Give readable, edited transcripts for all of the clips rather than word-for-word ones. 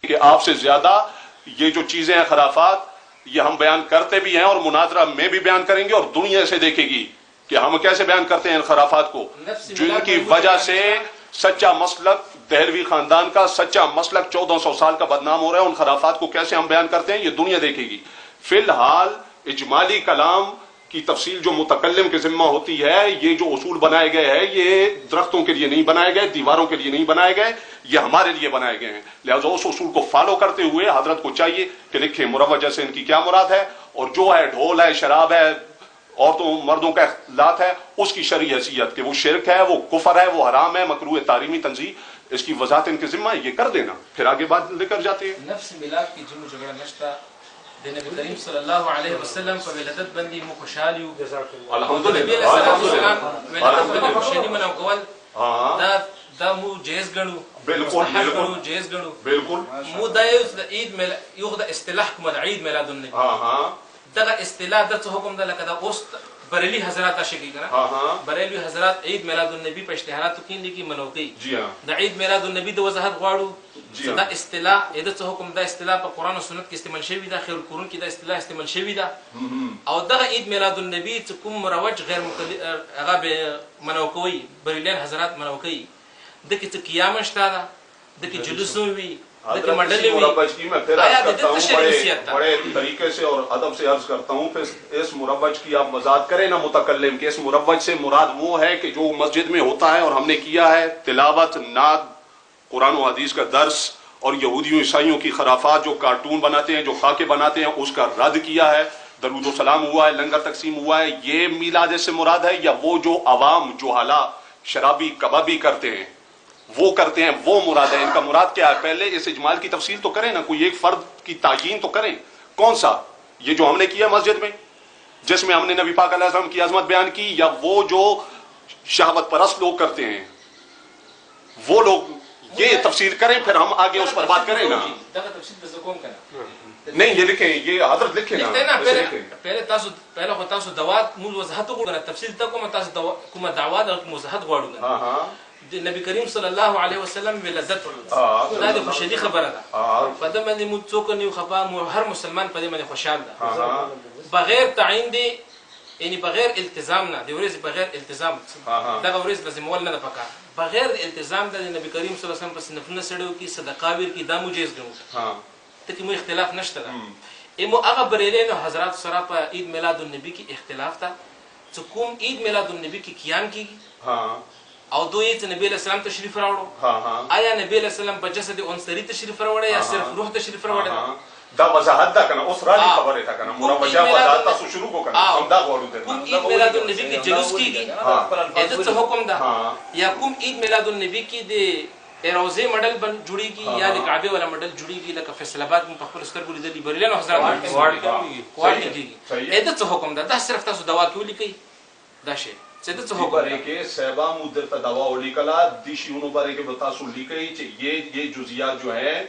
کہ آپ سے زیادہ یہ جو چیزیں ہیں خرافات یہ ہم بیان کرتے بھی ہیں اور مناظرہ میں بھی بیان کریں گے اور دنیا سے دیکھے گی کہ ہم کیسے بیان کرتے ہیں ان خرافات کو، جن کی وجہ سے سچا مسلک دہلوی خاندان کا سچا مسلک 1400 سال کا بدنام ہو رہا ہے۔ ان خرافات کو کیسے ہم بیان کرتے ہیں یہ دنیا دیکھے گی۔ فی الحال اجمالی کلام کی تفصیل جو متکلم کے ذمہ ہوتی ہے، یہ جو اصول بنائے گئے ہیں یہ درختوں کے لیے نہیں بنائے گئے، دیواروں کے لیے نہیں بنائے گئے، یہ ہمارے لیے بنائے گئے ہیں۔ لہذا اس اصول کو فالو کرتے ہوئے حضرت کو چاہیے کہ لکھیں مروجہ سے ان کی کیا مراد ہے، اور جو ہے ڈھول ہے، شراب ہے، عورتوں مردوں کا اختلاط ہے، اس کی شرعی حیثیت کہ وہ شرک ہے، وہ کفر ہے، وہ حرام ہے، مکروہ تحریمی تنزیہ، اس کی وضاحت ان کے ذمہ ہے، یہ کر دینا، پھر آگے بات لے کر جاتے ہیں۔ نفس ملاک کی جنو جگڑا نشتا د نبی کریم صلی اللہ علیہ وسلم په ولادت باندې مو خوشحال یو الحمدلله ولادت خوشحالي منو کول دا مو جایز ګڼو، بالکل جایز ګڼو، بالکل مو دا عید یو د اصطلاح کوم د عید میلاد النبی دغه اصطلاح د څه حکم ده لکه دا اوس بریلی حضرات اشکی کنه بریلی حضرات عید میلاد النبی په اشتهاراتو کې لیکي منوقي جی ہاں د عید میلاد النبی د وضاحت غواړو دا اصطلاح د څه حکم دا اصطلاح په قران او سنت کې استعمال شوی دا خیر القرون کې دا اصطلاح استعمال شوی دا او دغه عید میلاد النبی چې کوم مروج غیر هغه به منوقوي بریلیان حضرات منوقي دغه څه قیام شته دا دغه جلوس وي مربج کی میں پھر عرض کرتا ہوں بڑے طریقے سے اور ادب سے عرض کرتا ہوں، پھر اس مروج کی آپ وضاحت کریں نا متکلم کہ اس مروج سے مراد وہ ہے کہ جو مسجد میں ہوتا ہے اور ہم نے کیا ہے تلاوت، نعت، قرآن و حدیث کا درس، اور یہودیوں عیسائیوں کی خرافات جو کارٹون بناتے ہیں، جو خاکے بناتے ہیں، اس کا رد کیا ہے، درود و سلام ہوا ہے، لنگر تقسیم ہوا ہے، یہ میلاد سے مراد ہے، یا وہ جو عوام جہالا شرابی کبابی کرتے ہیں وہ کرتے ہیں وہ مراد ہے؟ ان کا مراد کیا ہے؟ پہلے اس اجمال کی تفصیل تو کریں نا، کوئی ایک فرد کی تعیین تو کریں، کون سا؟ یہ جو ہم نے کیا مسجد میں جس میں ہم نے نبی پاک علیہ السلام کی عظمت بیان کی، یا وہ جو شہوت پرست لوگ کرتے ہیں وہ لوگ؟ یہ تفصیل کریں پھر ہم آگے اس پر بات کریں نا۔ نہیں یہ لکھیں، یہ حضرت لکھیں نا پہلے خو تاسو دوات مول وضاحت کو تفصیل تک کوم تاسو کوم دعوات او وضاحت غواړو۔ ہاں نبی کریم صلی الله علیه وسلم ولادت دا د خوشالي خبره ده، په دې باندې مو څوک نه خفا، مو هر مسلمان په دې باندې خوشحال ده بغیر تعین دی، یعنی بغیر التزام نه دی، ورځ بغیر التزام دا ورځ لازمول نه ده پکار، بغیر التزام د نبی کریم صلی الله علیه وسلم په نفلونه سړیو کې صدقه ور کې دا مجیز ګڼو ته کې مو اختلاف نشته ده۔ امو هغه بریلین حضرات سره په عید میلاد النبی کې اختلاف ده چې کوم عید میلاد النبی کې قیام کیږي او دوی ته نبی علیہ السلام تشریف راوړو، آیا نبی علیہ السلام په جسد انصری تشریف راوړی یا صرف روح تشریف راوړی؟ دا وضاحت دا کنه اوس راځي خبره تا کنه مروجه وضاحت تاسو شروع کو کنه هم دا غواړو ته کوم عید میلاد النبی کې جلوس کیږي اته څه حکم ده، یا کوم عید میلاد النبی کې د اروزه ماډل بن جوړیږي یا د کعبه والا ماډل جوړیږي، لکه فیصل آباد په خپل سترګو لیدلی بریلیان حضرات کوالټي کیږي اته څه حکم ده؟ دا صرف تاسو دوا کې ولیکي دا شی کہ سیبا مدر دوا اولی کلا دیشی انہوں بارے کے بتاسو لی گئی یہ جزیات جو ہیں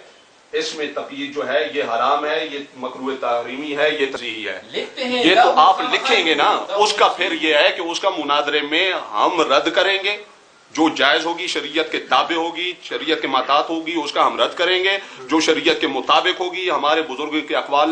اس میں تقیید جو ہے یہ حرام ہے، یہ مکروہ تحریمی ہے، یہ تنزیہی ہے، یہ تو آپ لکھیں گے نا، اس کا پھر یہ ہے کہ اس کا مناظرے میں ہم رد کریں گے، جو جائز ہوگی شریعت کے تابع ہوگی، شریعت کے ماتحت ہوگی اس کا ہم رد کریں گے، جو شریعت کے مطابق ہوگی ہمارے بزرگوں کے اقوال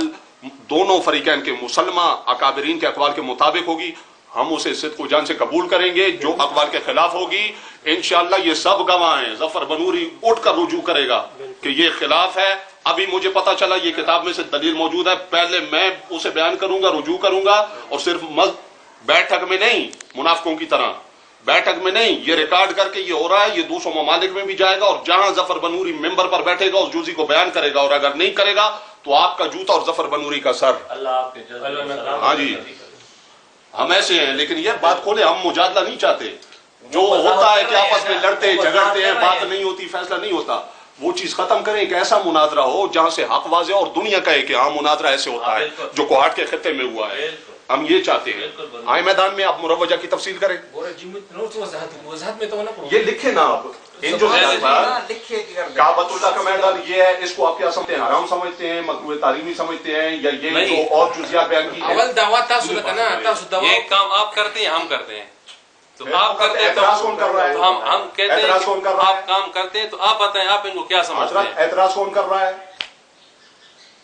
دونوں فریقین کے مسلمہ اکابرین کے اقوال کے مطابق ہوگی ہم اسے صدق و جان سے قبول کریں گے، جو اقوال کے خلاف ہوگی انشاءاللہ یہ سب گواہ ہیں، ظفر بنوری اٹھ کر رجوع کرے گا کہ یہ خلاف ہے، ابھی مجھے پتا چلا یہ کتاب میں سے دلیل موجود ہے، پہلے میں اسے بیان کروں گا، رجوع کروں گا، اور صرف بیٹھک میں نہیں، منافقوں کی طرح بیٹھک میں نہیں، یہ ریکارڈ کر کے یہ ہو رہا ہے، یہ 200 ممالک میں بھی جائے گا، اور جہاں ظفر بنوری ممبر پر بیٹھے گا اس جزئی کو بیان کرے گا، اور اگر نہیں کرے گا تو آپ کا جوتا اور ظفر بنوری کا سر۔ ہاں جی ہم ایسے ہیں، لیکن یہ بات کھولے، ہم مجادلہ نہیں چاہتے، جو ہوتا ہے کہ آپس میں لڑتے جھگڑتے ہیں، بات نہیں ہوتی، فیصلہ نہیں ہوتا، وہ چیز ختم کریں، ایک ایسا مناظرہ ہو جہاں سے حق واضح اور دنیا کہے کہ ہاں مناظرہ ایسے ہوتا ہے جو کوہاٹ کے خطے میں ہوا ہے، ہم یہ چاہتے ہیں۔ آئے میدان میں آپ مروجہ کی تفصیل کریں، یہ لکھیں نا آپ، ان جو کعبۃ اللہ کا میدان یہ ہے، اس کو آپ کیا سمجھتے ہیں؟ حرام سمجھتے ہیں، مکروہ تحریمی سمجھتے ہیں، یا یہ جو اور جزیات بیان کی ہیں؟ یہ کام آپ کرتے ہیں ہم کرتے ہیں، تو آپ کرتے ہیں تو اعتراض کون کر رہا ہے؟ ہم کہتے ہیں آپ کام کرتے ہیں تو آپ بتائیں آپ ان کو کیا سمجھتے ہیں؟ اعتراض کون کر رہا ہے؟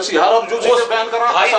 ਅਸੀਂ ਹਰ ਅਬ ਜੋ ਚੀਜ਼ ਬਿਆਨ ਕਰ ਰਹਾ ਹਾਂ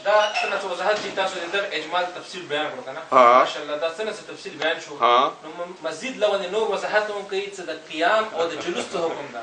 دا سنه وضاحت دي تاسو د اجمال تفصیل بیان کړو کنه ماشاءالله دا سنه تفصیل بیان شو نو مزید لو نور وضاحت هم کوي چې د قیام او د جلوس ته حکم ده